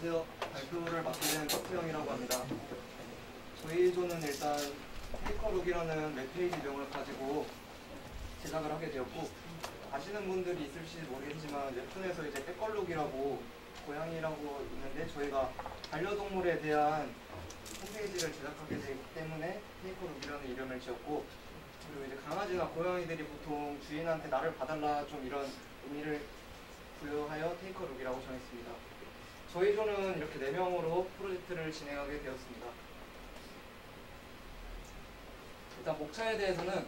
안녕하세요. 발표를 맡게 된 박수영이라고 합니다. 저희 조는 일단 테이커룩이라는 웹페이지명을 가지고 제작을 하게 되었고, 아시는 분들이 있을지 모르겠지만 웹툰에서 이제 빼걸룩이라고 고양이라고 있는데, 저희가 반려동물에 대한 홈페이지를 제작하게 되기 때문에 테이커룩이라는 이름을 지었고, 그리고 이제 강아지나 고양이들이 보통 주인한테 나를 봐달라 좀 이런 의미를 부여하여 테이커룩이라고 정했습니다. 저희 조는 이렇게 4명으로 프로젝트를 진행하게 되었습니다. 일단 목차에 대해서는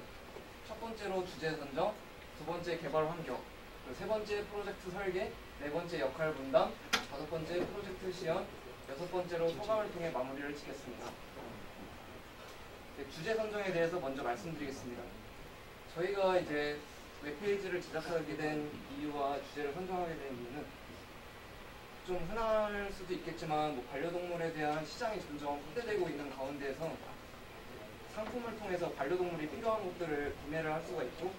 첫 번째로 주제 선정, 두 번째 개발 환경, 그리고 세 번째 프로젝트 설계, 네 번째 역할 분담, 다섯 번째 프로젝트 시연, 여섯 번째로 소감을 통해 마무리를 짓겠습니다. 주제 선정에 대해서 먼저 말씀드리겠습니다. 저희가 이제 웹페이지를 제작하게 된 이유와 주제를 선정하게 된 이유는 좀 흔할 수도 있겠지만 반려동물에 대한 시장이 점점 확대되고 있는 가운데에서 상품을 통해서 반려동물이 필요한 것들을 구매를 할 수가 있고,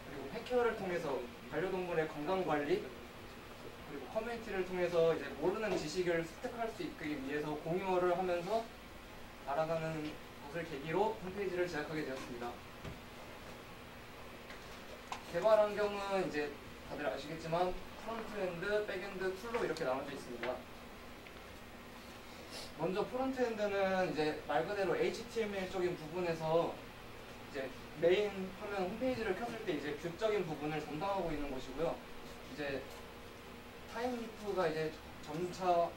그리고 펫케어를 통해서 반려동물의 건강관리, 그리고 커뮤니티를 통해서 이제 모르는 지식을 습득할 수 있기 위해서 공유를 하면서 알아가는 것을 계기로 홈페이지를 제작하게 되었습니다. 개발 환경은 이제 다들 아시겠지만 프론트엔드, 백엔드, 툴로 이렇게 나눠져 있습니다. 먼저 프론트엔드는 이제 말 그대로 HTML적인 부분에서 이제 메인 화면 홈페이지를 켰을 때 이제 뷰적인 부분을 담당하고 있는 것이고요. 이제 타임리프가 이제 점차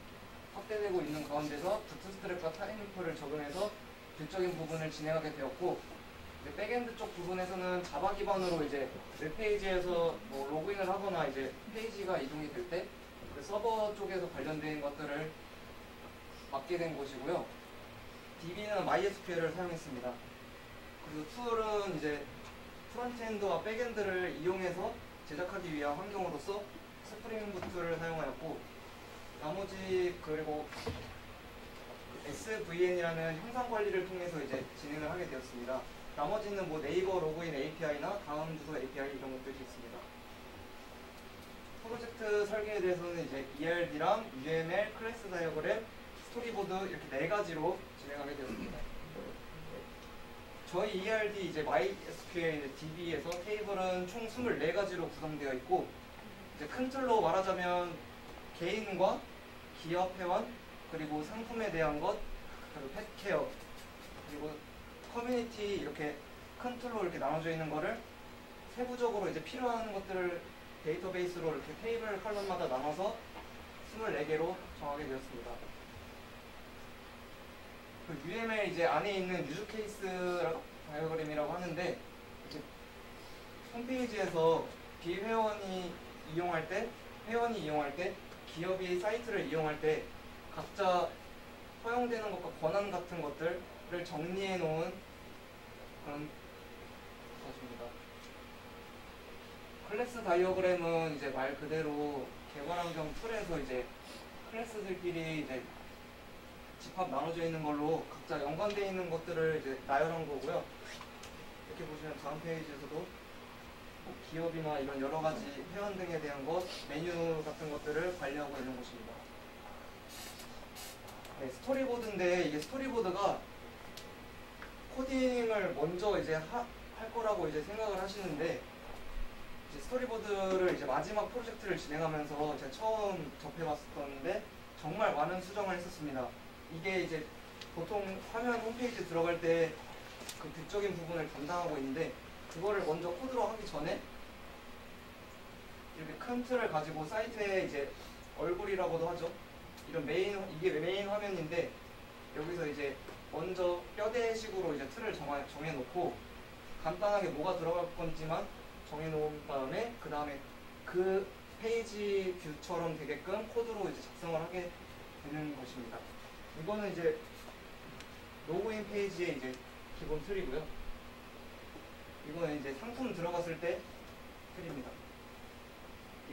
확대되고 있는 가운데서 부트스트랩과 타임리프를 적용해서 뷰적인 부분을 진행하게 되었고, 이제 백엔드 쪽 부분에서는 자바 기반으로 이제 웹페이지에서 뭐 로그인을 하거나 이제 페이지가 이동이 될 때 그 서버 쪽에서 관련된 것들을 맡게 된 곳이고요. DB는 MySQL을 사용했습니다. 그리고 툴은 이제 프론트엔드와 백엔드를 이용해서 제작하기 위한 환경으로서 스프링 부트를 사용하였고, 나머지 그리고 SVN이라는 형상 관리를 통해서 이제 진행을 하게 되었습니다. 나머지는 뭐 네이버 로그인 API나 다음 주소 API 이런 것들이 있습니다. 프로젝트 설계에 대해서는 이제 ERD랑 UML, 클래스 다이어그램, 스토리보드 이렇게 4가지로 진행하게 되었습니다. 저희 ERD 이제 MySQL DB에서 테이블은 총 24가지로 구성되어 있고, 이제 큰 틀로 말하자면 개인과 기업 회원, 그리고 상품에 대한 것, 그리고 펫케어, 그리고 커뮤니티 이렇게 큰 틀로 이렇게 나눠져 있는 거를 세부적으로 이제 필요한 것들을 데이터베이스로 이렇게 테이블 컬럼마다 나눠서 24개로 정하게 되었습니다. 그 UML 이제 안에 있는 유즈 케이스 다이어그램이라고 하는데, 이제 홈페이지에서 비회원이 이용할 때, 회원이 이용할 때, 기업이 사이트를 이용할 때 각자 허용되는 것과 권한 같은 것들을 정리해 놓은 그런 것입니다. 클래스 다이어그램은 이제 말 그대로 개발 환경 툴에서 이제 클래스들끼리 이제 집합 나눠져 있는 걸로 각자 연관되어 있는 것들을 이제 나열한 거고요. 이렇게 보시면 다음 페이지에서도 뭐 기업이나 이런 여러 가지 회원 등에 대한 것, 메뉴 같은 것들을 관리하고 있는 곳입니다. 네, 스토리보드인데 이게 스토리보드가 코딩을 먼저 이제 할 거라고 이제 생각을 하시는데, 이제 스토리보드를 이제 마지막 프로젝트를 진행하면서 제가 처음 접해봤었는데 정말 많은 수정을 했었습니다. 이게 이제 보통 화면 홈페이지 들어갈 때 그 뷰적인 부분을 담당하고 있는데, 그거를 먼저 코드로 하기 전에 이렇게 큰 틀을 가지고 사이트에 이제 얼굴이라고도 하죠. 이런 이게 메인 화면인데, 여기서 이제 먼저 뼈대식으로 이제 틀을 정해놓고 간단하게 뭐가 들어갈 건지만 정해놓은 다음에 그 다음에 그 페이지 뷰처럼 되게끔 코드로 이제 작성을 하게 되는 것입니다. 이거는 이제 로그인 페이지의 이제 기본 틀이고요. 이거는 이제 상품 들어갔을 때 틀입니다.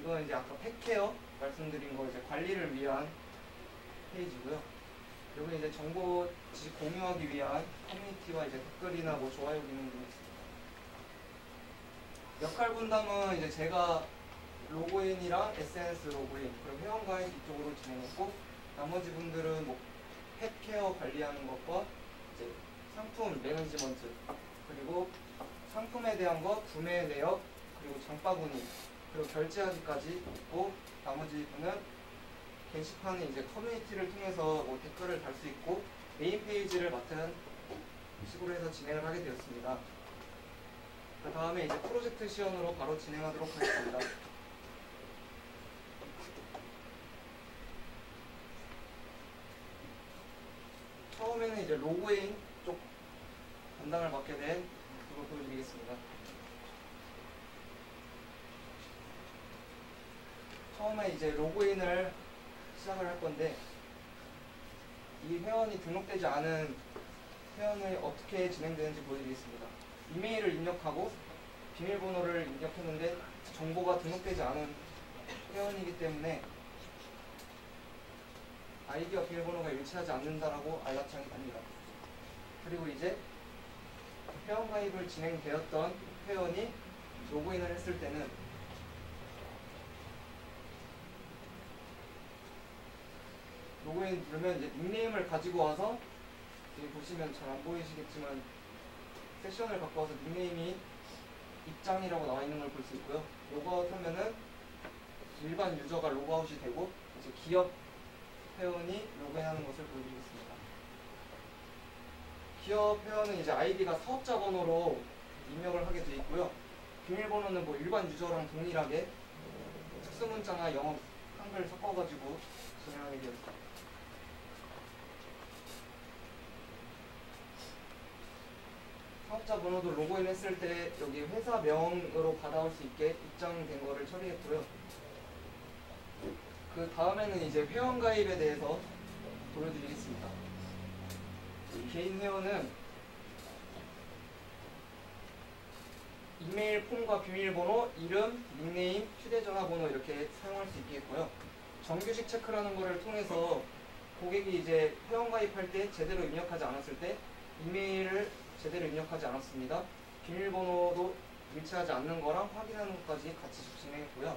이거는 이제 아까 펫케어 말씀드린 거 이제 관리를 위한 페이지고요. 여기 이제 정보 지식 공유하기 위한 커뮤니티와 이제 댓글이나 뭐 좋아요 기능 등이 있습니다. 역할 분담은 이제 제가 로그인이랑 SNS 로그인, 그리고 회원 가입 이쪽으로 진행했고, 나머지 분들은 뭐 펫케어 관리하는 것과 이제 상품 매니지먼트, 그리고 상품에 대한 것, 구매 내역, 그리고 장바구니, 그리고 결제하기까지 있고, 나머지 분은 게시판에 이제 커뮤니티를 통해서 뭐 댓글을 달 수 있고 메인 페이지를 맡은 식으로 해서 진행을 하게 되었습니다. 그 다음에 이제 프로젝트 시연으로 바로 진행하도록 하겠습니다. 처음에는 이제 로그인 쪽 담당을 맡게 된 그걸 보여드리겠습니다. 처음에 이제 로그인을 시작을 할 건데, 이 회원이 등록되지 않은 회원이 어떻게 진행되는지 보여드리겠습니다. 이메일을 입력하고 비밀번호를 입력했는데 정보가 등록되지 않은 회원이기 때문에 아이디와 비밀번호가 일치하지 않는다라고 알람창이 뜹니다. 그리고 이제 회원 가입을 진행되었던 회원이 로그인을 했을 때는 로그인 누르면 이제 닉네임을 가지고 와서, 여기 보시면 잘 안 보이시겠지만 세션을 갖고 와서 닉네임이 입장이라고 나와 있는 걸 볼 수 있고요. 로그아웃 하면은 일반 유저가 로그아웃이 되고 이제 기업 회원이 로그인하는 것을 보여드리겠습니다. 기업 회원은 이제 아이디가 사업자 번호로 입력을 하게 되어 있고요. 비밀번호는 뭐 일반 유저랑 동일하게 특수문자나 영어, 한글 섞어가지고 진행하게 되었습니다. 사업자 번호도 로그인 했을 때 여기 회사명으로 받아올 수 있게 입장된 거를 처리했고요. 그 다음에는 이제 회원 가입에 대해서 보여드리겠습니다. 개인 회원은 이메일 폼과 비밀번호, 이름, 닉네임, 휴대전화번호 이렇게 사용할 수 있겠고요. 정규식 체크라는 거를 통해서 고객이 이제 회원 가입할 때 제대로 입력하지 않았을 때 이메일을 제대로 입력하지 않았습니다. 비밀번호도 일치하지 않는 거랑 확인하는 것까지 같이 진행했고요.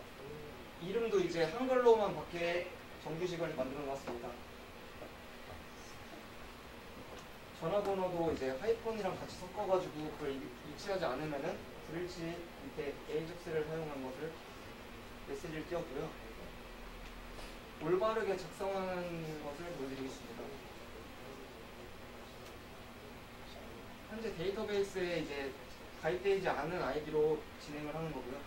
이름도 이제 한글로만 밖에 정규식을 만들어 놨습니다. 전화번호도 이제 하이폰이랑 같이 섞어가지고 그걸 일치하지 않으면은 불일치 밑에 AJAX를 사용한 것을 메시지를 띄웠고요. 올바르게 작성하는 것을 보여드리겠습니다. 현재 데이터베이스에 이제 가입되지 않은 아이디로 진행을 하는 거고요.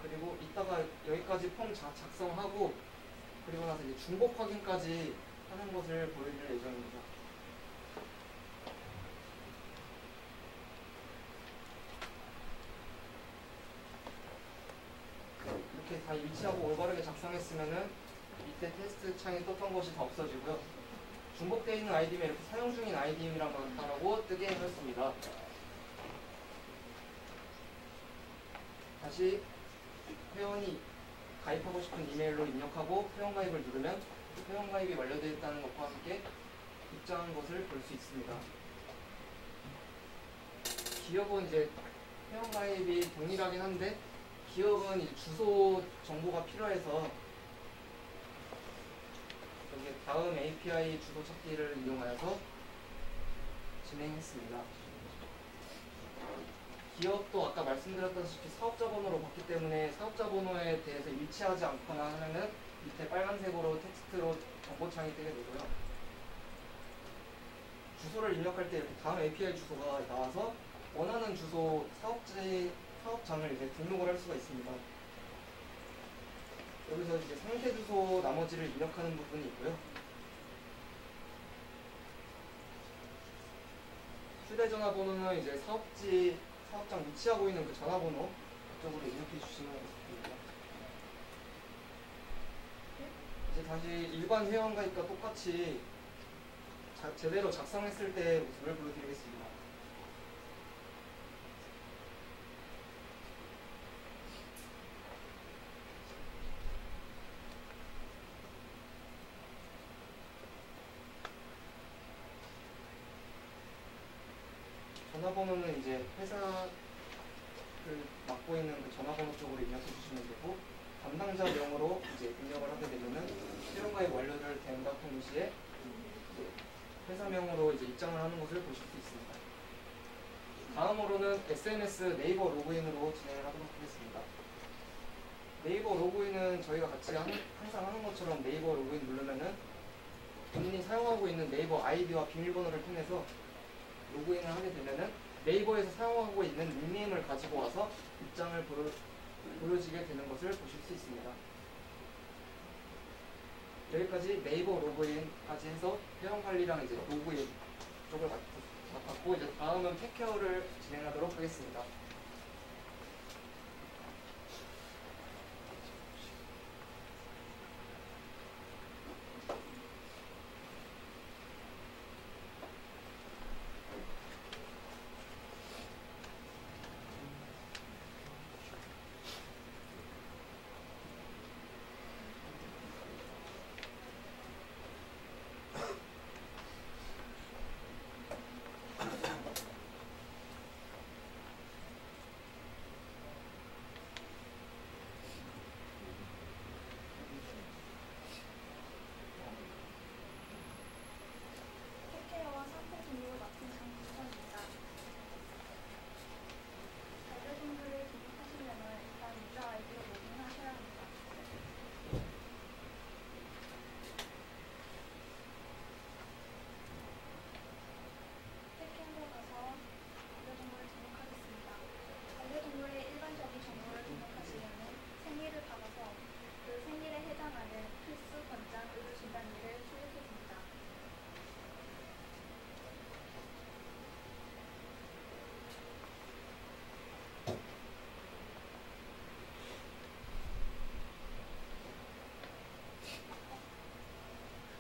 그리고 이따가 여기까지 폼 작성하고 그리고 나서 이제 중복 확인까지 하는 것을 보여드릴 예정입니다. 이렇게 다 일치하고 올바르게 작성했으면은 밑에 테스트 창에 떴던 것이 다 없어지고요. 중복되어 있는 아이디면 이렇게 사용 중인 아이디랑 같다라고 뜨게 해줬습니다. 다시 회원이 가입하고 싶은 이메일로 입력하고 회원 가입을 누르면 회원 가입이 완료되어 있다는 것과 함께 입장한 것을 볼 수 있습니다. 기업은 이제 회원 가입이 동일하긴 한데 기업은 이제 주소 정보가 필요해서 여기 다음 API 주소 찾기를 이용하여서 진행했습니다. 기업도 아까 말씀드렸다시피 사업자 번호로 봤기 때문에 사업자 번호에 대해서 일치하지 않거나 하면은 밑에 빨간색으로 텍스트로 정보창이 뜨게 되고요. 주소를 입력할 때 이렇게 다음 API 주소가 나와서 원하는 주소 사업장을 이제 등록을 할 수가 있습니다. 여기서 이제 상세 주소 나머지를 입력하는 부분이 있고요. 휴대전화 번호는 이제 사업장 위치하고 있는 그 전화번호 그쪽으로 입력해 주시면 됩니다. 이제 다시 일반 회원 가입과 똑같이 제대로 작성했을 때 모습을 보여드리겠습니다. 전화번호는 이제 회사를 맡고 있는 그 전화번호 쪽으로 입력해 주시면 사용자명으로 이제 입력을 하게 되면은 회원가입 완료를 된과 동시에 이제 회사명으로 이제 입장을 하는 것을 보실 수 있습니다. 다음으로는 SNS 네이버 로그인으로 진행을 하도록 하겠습니다. 네이버 로그인은 저희가 같이 항상 하는 것처럼 네이버 로그인 누르면은 본인이 사용하고 있는 네이버 아이디와 비밀번호를 통해서 로그인을 하게 되면은 네이버에서 사용하고 있는 닉네임을 가지고 와서 입장을 보여지게 되는 것을 보실 수 있습니다. 여기까지 네이버 로그인까지 해서 회원관리랑 이제 로그인 쪽을 맡았고, 이제 다음은 팩케어를 진행하도록 하겠습니다. 팩케어와 상품 등록을 맡은 장부서입니다. 반려동물을 등록하시려면 일단 유저 아이디로 로그인하셔야 합니다. 팩케어로 가서 반려동물을 등록하겠습니다. 반려동물의 일반적인 정보를 등록하시려면 생일을 받아서 그 생일에 해당하는 필수 권장 의료 진단일을 출력해줍니다.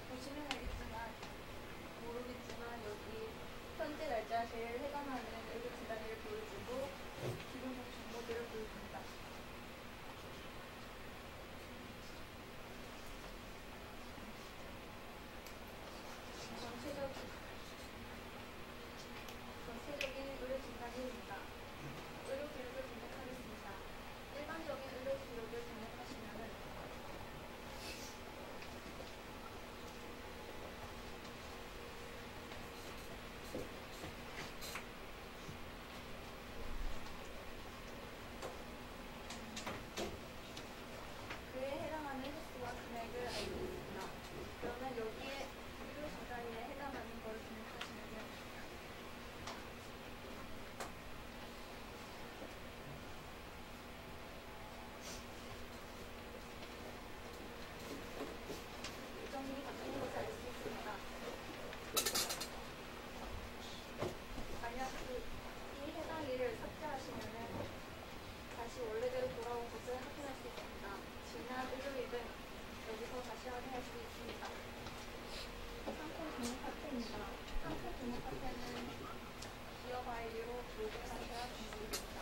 보시면 모르겠지만 여기 현재 날짜 제일 해당하는 의료 진단일을 보여주고 기본적 정보들을 보여줍니다. 전체적인 의료 진단일입니다. 의료 기록을 등록하겠습니다. 일반적인 의료 기록을 등록하시면은 그에 해당하는 횟수와 금액을 알고 있습니다. 그러면 여기에 의료 진단일에 해당하는 걸 등록하시면 됩니다. 일정일이 바뀌는 것을 알 수 있습니다. 만약 이 해당 일을 삭제하시면은 다시 원래대로 돌아온 것을 확인할 수 있습니다. 지난 의료일은 여기서 다시 확인할 수 있습니다. 상품 등록 파트입니다. 상품 등록 파트는 기업 아이디로 로그인하셔야 됩니다.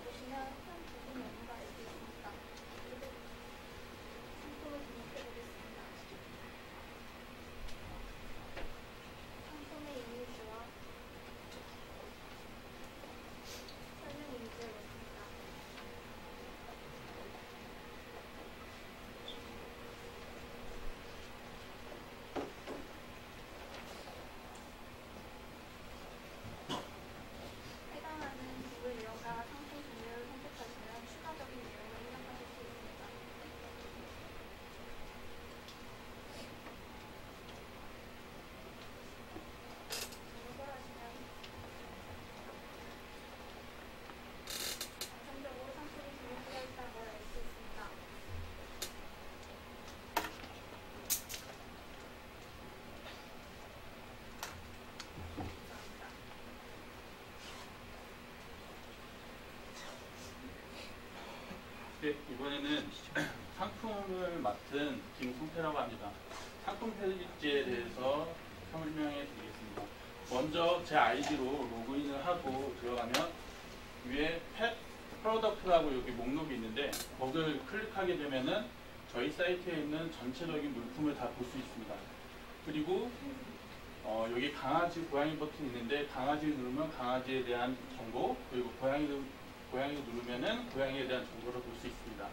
보시면 한 부분 메뉴가 이렇게 있습니다. 상품을 등록해 보겠습니다. 상품의 이미지와 설명 이미지를 넣습니다. 해당하는 부분 이용과 상품 종류를 선택하시면 추가적인 내용을 입력하실 수 있습니다. 등록을 하시면 정상적으로 상품이 등록되어 있다는 걸 알 수 있습니다. 감사합니다. 네, 이번에는 상품을 맡은 김승태라고 합니다. 상품 페이지에 대해서 설명해 드리겠습니다. 먼저 제 아이디로 로그인을 하고 들어가면 위에 펫 프로덕트라고 여기 목록이 있는데 거기를 클릭하게 되면은 저희 사이트에 있는 전체적인 물품을 다 볼 수 있습니다. 그리고 여기 강아지, 고양이 버튼이 있는데 강아지 누르면 강아지에 대한 정보, 그리고 고양이 누르면은 고양이에 대한 정보를 볼 수 있습니다.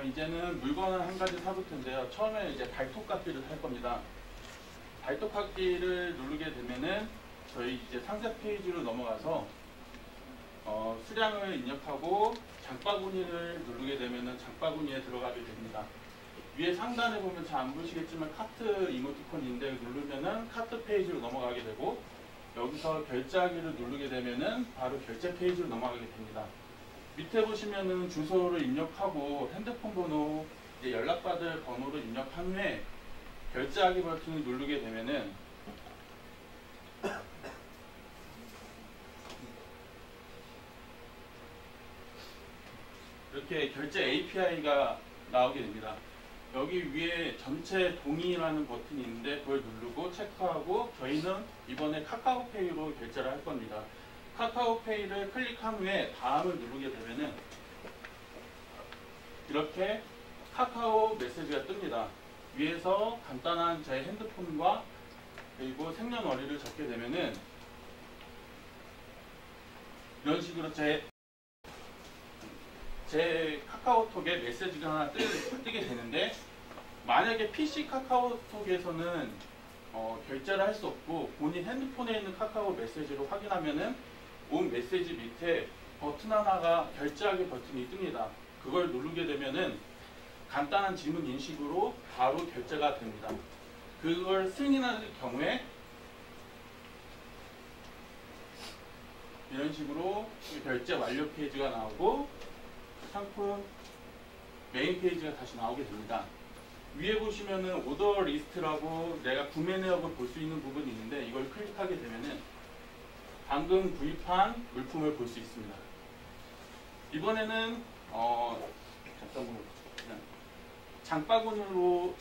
이제는 물건을 한 가지 사볼 텐데요. 처음에 이제 발톱깎이를 살 겁니다. 발톱깎이를 누르게 되면은 저희 이제 상세 페이지로 넘어가서 수량을 입력하고 장바구니를 누르게 되면은 장바구니에 들어가게 됩니다. 위에 상단에 보면 잘 안 보시겠지만 카트 이모티콘이 있는데 누르면은 카트 페이지로 넘어가게 되고, 여기서 결제하기를 누르게 되면은 바로 결제 페이지로 넘어가게 됩니다. 밑에 보시면은 주소를 입력하고 핸드폰 번호, 이제 연락받을 번호를 입력한 후에 결제하기 버튼을 누르게 되면은 이렇게 결제 API가 나오게 됩니다. 여기 위에 전체 동의라는 버튼이 있는데 그걸 누르고 체크하고, 저희는 이번에 카카오페이로 결제를 할 겁니다. 카카오페이를 클릭한 후에 다음을 누르게 되면은 이렇게 카카오 메시지가 뜹니다. 위에서 간단한 제 핸드폰과 그리고 생년월일을 적게 되면은 이런 식으로 제 카카오톡에 메시지가 하나 뜨게 되는데, 만약에 PC 카카오톡에서는 결제를 할 수 없고 본인 핸드폰에 있는 카카오 메시지로 확인하면은 온 메시지 밑에 버튼 하나가 결제하기 버튼이 뜹니다. 그걸 누르게 되면은 간단한 지문 인식으로 바로 결제가 됩니다. 그걸 승인할 경우에 이런 식으로 결제 완료 페이지가 나오고 상품 메인 페이지가 다시 나오게 됩니다. 위에 보시면은 오더 리스트라고 내가 구매 내역을 볼 수 있는 부분이 있는데, 이걸 클릭하게 되면은 방금 구입한 물품을 볼 수 있습니다. 이번에는 장바구니로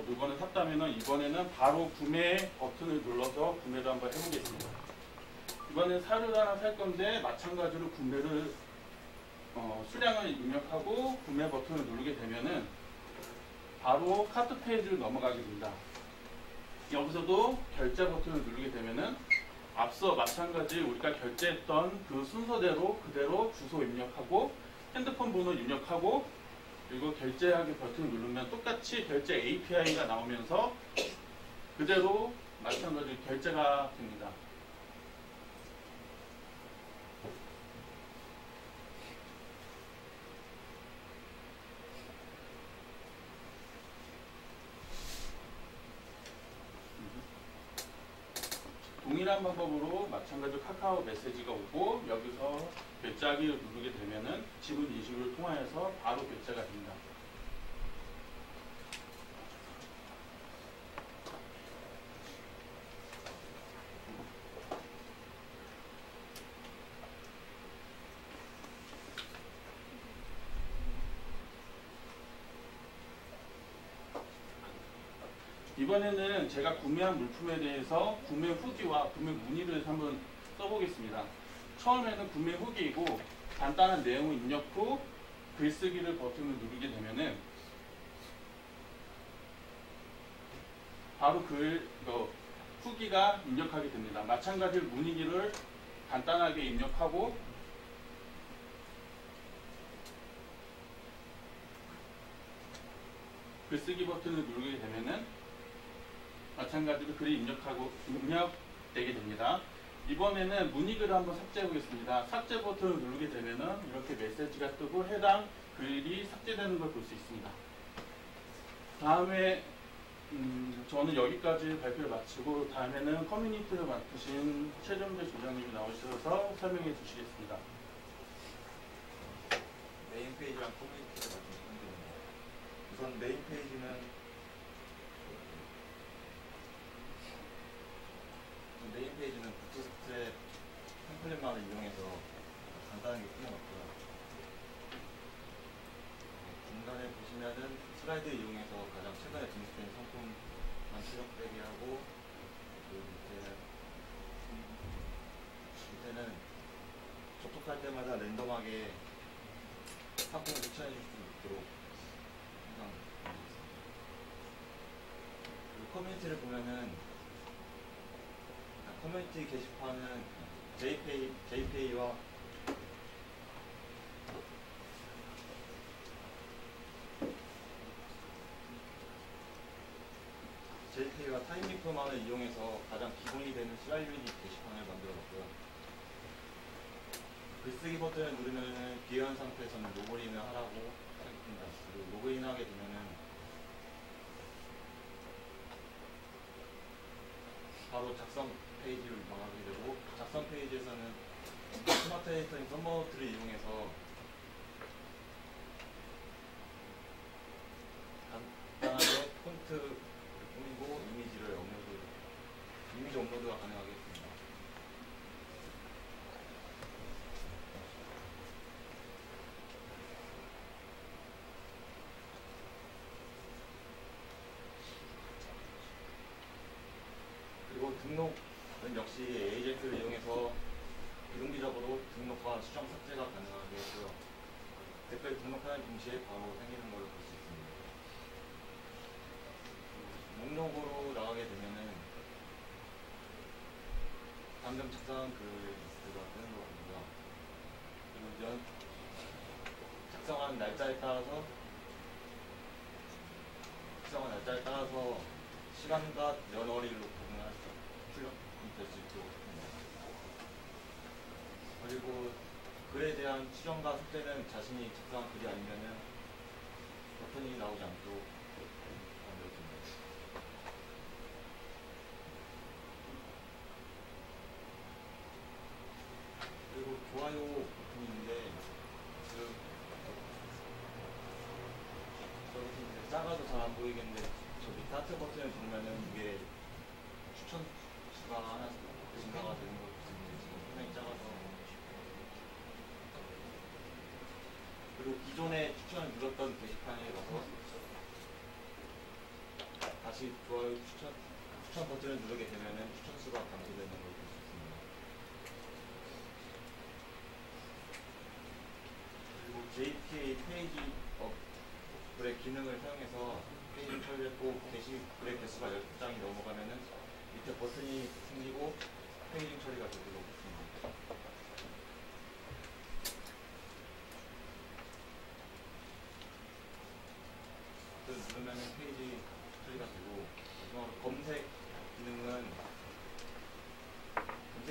물건을 샀다면은 이번에는 바로 구매 버튼을 눌러서 구매를 한번 해보겠습니다. 이번엔 사료를 하나 살 건데 마찬가지로 구매를 수량을 입력하고 구매 버튼을 누르게 되면은 바로 카트 페이지로 넘어가게 됩니다. 여기서도 결제 버튼을 누르게 되면은 앞서 마찬가지 우리가 결제했던 그 순서대로 그대로 주소 입력하고 핸드폰 번호 입력하고 그리고 결제하기 버튼을 누르면 똑같이 결제 API가 나오면서 그대로 마찬가지로 결제가 됩니다. 동일한 방법으로 마찬가지로 카카오 메시지가 오고 여기서 결제하기를 누르게 되면은 지문 인식을 통하여서 바로 결제가 됩니다. 이번에는 제가 구매한 물품에 대해서 구매 후기와 구매 문의를 한번 써보겠습니다. 처음에는 구매 후기이고 간단한 내용을 입력 후 글쓰기를 버튼을 누르게 되면은 바로 후기가 입력하게 됩니다. 마찬가지로 문의기를 간단하게 입력하고 글쓰기 버튼을 누르게 되면은 마찬가지로 글이 입력되게 됩니다. 이번에는 문의글을 한번 삭제해 보겠습니다. 삭제 버튼을 누르게 되면은 이렇게 메시지가 뜨고 해당 글이 삭제되는 걸 볼 수 있습니다. 다음에 저는 여기까지 발표를 마치고 다음에는 커뮤니티를 맡으신 최정재 조장님이 나오셔서 설명해 주시겠습니다. 메인 페이지랑 커뮤니티를 맡으시면 됩니다. 우선 메인 페이지는 부트스트랩 템플릿만을 이용해서 간단하게 꾸며놨고요. 중간에 보시면은 슬라이드 이용해서 가장 최근에 진입된 상품만 출력되게 하고, 밑에는 접속할 때마다 랜덤하게 상품을 추천해 줄 수 있도록 항상 준비했습니다. 그리고 커뮤니티를 보면은 커뮤니티 게시판은 JPay와 타임리프만을 이용해서 가장 기본이 되는 CRUD 게시판을 만들어봤고요. 글쓰기 버튼을 누르면 비회원 상태에서는 로그인을 하라고 하겠습니다. 그리고 로그인하게 되면은 바로 작성 페이지를 나가게 되고, 작성 페이지에서는 스마트 에디터링 썸머트를 이용해서 간단하게 폰트 꾸미고 이미지 업로드가 가능하겠습니다. 그리고 등록은 역시 AJAX를 이용해서 비동기적으로 등록과 수정 삭제가 가능하게 했고요. 댓글 등록하는 동시에 바로 생기는 걸 볼 수 있습니다. 목록으로 나가게 되면은 방금 작성한 그 리스트가 뜨는 것 같고요. 그리고 작성한 날짜에 따라서 시간과 연월일로 구분할 수 있도록 합니다. 그리고 글에 대한 수정과 삭제는 자신이 작성한 글이 아니면은 버튼이 나오지 않도록 만들어줍니다. 그리고 좋아요 버튼이 있는데 지금 저기 이제 작아서 잘 안 보이겠는데 저 밑에 하트 버튼을 누르면은 이게 추천 수가 하나 증가가 되는 걸 볼 수 있는데 지금 굉장히 작아서. 그리고 기존에 추천을 눌렀던 게시판에 가서 다시 좋아요 추천 버튼을 누르게 되면은 추천 수가 감소되는 걸 볼 수 있습니다. 그리고 JPA 페이지 업글의 기능을 사용해서 페이지를 처리했고 게시글의 개수가 10장이 넘어가면은 밑에 버튼이 생기고 페이징 처리가 되도록 했습니다. 누르면 페이지 처리가 되고, 마지막으로 검색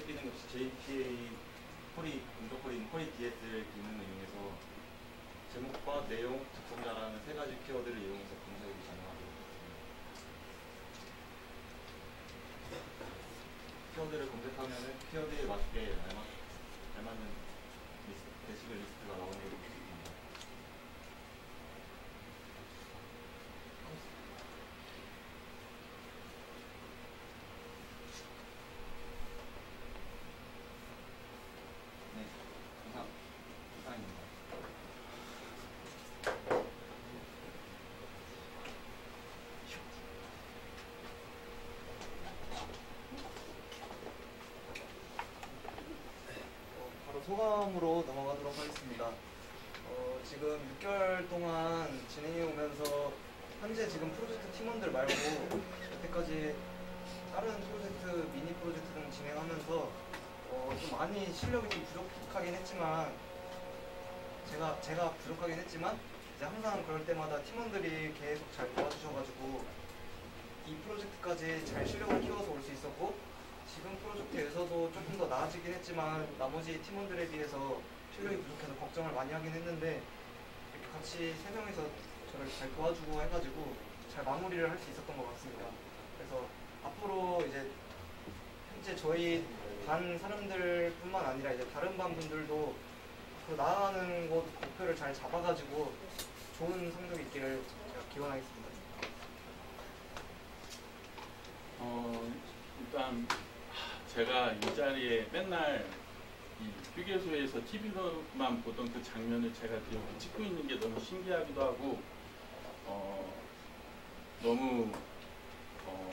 기능 역시 JPA 공적거리인 쿼리 DSL 기능을 이용해서 제목과 내용, 작성자라는 세 가지 키워드를 이용해서 검색이 가능하도록 했습니다. 키워드를 검색하면 키워드에 맞게 알맞는 게시글 리스트가 나오는 걸 볼 수 있습니다. 네, 이상입니다. 바로 소감으로 넘어가도록 하겠습니다. 지금 6개월 동안 진행해 오면서 현재 지금 프로젝트 팀원들 말고 여태까지 다른 프로젝트, 미니 프로젝트 등 진행하면서 좀 많이 실력이 좀 부족하긴 했지만 제가 부족하긴 했지만 이제 항상 그럴 때마다 팀원들이 계속 잘 도와주셔가지고 이 프로젝트까지 잘 실력을 키워서 올 수 있었고, 지금 프로젝트에서도 조금 더 나아지긴 했지만 나머지 팀원들에 비해서 실력이 부족해서 걱정을 많이 하긴 했는데, 이렇게 같이 3명이서 저를 잘 도와주고 해가지고 잘 마무리를 할 수 있었던 것 같습니다. 그래서 앞으로 이제 현재 저희 반 사람들뿐만 아니라 이제 다른 반 분들도 그 나아가는 곳 목표를 잘 잡아가지고 좋은 성적 있기를 제가 기원하겠습니다. 일단 제가 이 자리에 맨날 이 휴게소에서 TV로만 보던 그 장면을 제가 이렇게 찍고 있는 게 너무 신기하기도 하고 너무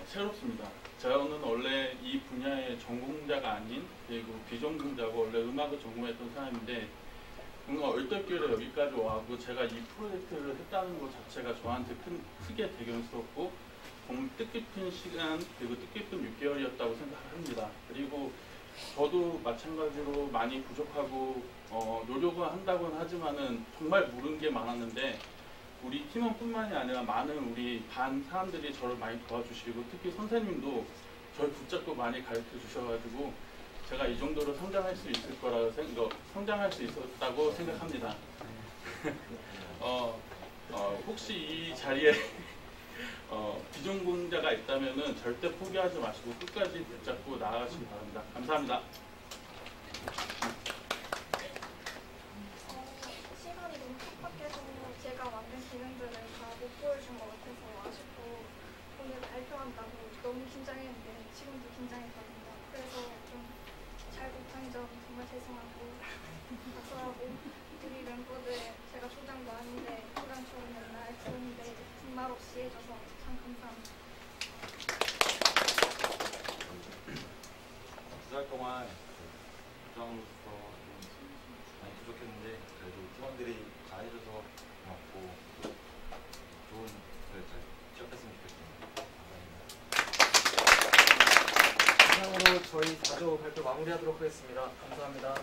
새롭습니다. 저는 원래 이 분야의 전공자가 아닌, 그리고 비전공자고 원래 음악을 전공했던 사람인데 뭔가 얼떨결에 여기까지 와고 제가 이 프로젝트를 했다는 것 자체가 저한테 크게 대견스럽고 정말 뜻깊은 시간 그리고 뜻깊은 6개월이었다고 생각합니다. 그리고 저도 마찬가지로 많이 부족하고 노력은 한다고는 하지만은 정말 모르는 게 많았는데 우리 팀원뿐만이 아니라 많은 우리 반 사람들이 저를 많이 도와주시고 특히 선생님도 저를 붙잡고 많이 가르쳐 주셔가지고 제가 이 정도로 성장할 수 있을 거라고 성장할 수 있었다고 생각합니다. 혹시 이 자리에 비전공자가 있다면은 절대 포기하지 마시고 끝까지 붙잡고 나아가시기 바랍니다. 감사합니다. 시간이 너무 촉박해서 제가 만든 기능들을 다 못 보여준 것 같아서 아쉽고 오늘 발표한다고 너무 긴장했는데 지금도 긴장했거든요. 그래서 좀 잘 못한 점 정말 죄송하고 사과하고 우리 멤버들 제가 조장도 아닌데 조장처럼 맨날 들었는데 뒷말 없이 해줘서 참 감사합니다. 2달 동안 조장으로서 좀 많이 부족했는데 그래도 팀원들이 잘해줘서 고맙고 좋은 걸 잘 취업했으면 좋겠습니다. 감사합니다. 이상으로 저희 4조 발표 마무리하도록 하겠습니다. 감사합니다.